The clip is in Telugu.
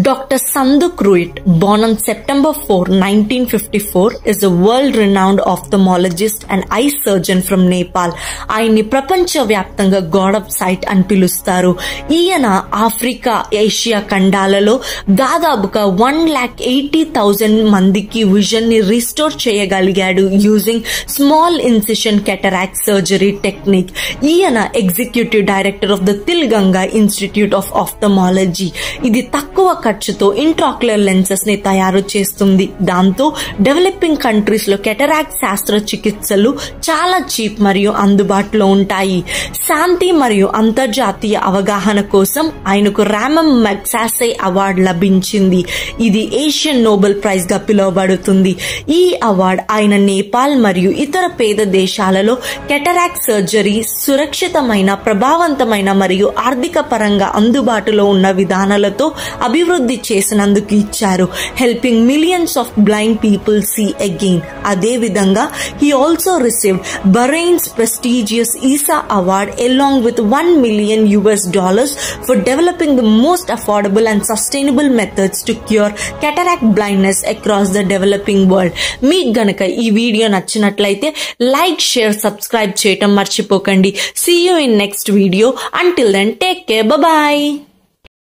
Dr. Sanduk Ruit, born on September 4, 1954, is a world-renowned ophthalmologist and eye surgeon from Nepal. ఆయన్ని ప్రపంచవ్యాప్తంగా గాడ్ ఆఫ్ సైట్ అని పిలుస్తారు. ఈయన ఆఫ్రికా, ఏషియా ఖండాలలో దాదాపుగా 1,80,000 మందికి విజన్ ని రిస్టోర్ చేయగలిగాడు using small incision cataract surgery technique. ఈయన executive director of the Tilganga institute of ophthalmology. ఇది తక్కువ ఖర్చుతో ఇంట్రాక్యులర్ లెన్సెస్ ని తయారు చేస్తుంది. దాంతో డెవలపింగ్ కంట్రీస్ లో కెటరాక్ట్ శాస్త్ర చికిత్సలు చాలా చీప్ మరియు అందుబాటులో ఉంటాయి. శాంతి మరియు అంతర్జాతీయ అవగాహన కోసం ఆయనకు రామన్ మగ్సాసే అవార్డు లభించింది. ఇది ఏషియన్ నోబెల్ ప్రైజ్ గా పిలువబడుతుంది. ఈ అవార్డు ఆయన నేపాల్ మరియు ఇతర పేద దేశాలలో కెటరాక్ట్ సర్జరీ సురక్షితమైన, ప్రభావవంతమైన మరియు ఆర్థిక పరంగా అందుబాటులో ఉన్న విధానాలతో అభివృద్ధి చేసినందుకు ఇచ్చారు. Helping millions of blind people see again. అదే విధంగా he also received Bahrain's prestigious ISA award along with $1 million for developing the most affordable and sustainable methods to cure cataract blindness across the developing world. మీకు గనక ఈ వీడియో నచ్చినట్లయితే లైక్, షేర్, సబ్స్క్రైబ్ చేయటం మర్చిపోకండి. See you in next video. Until then, take care. Bye bye.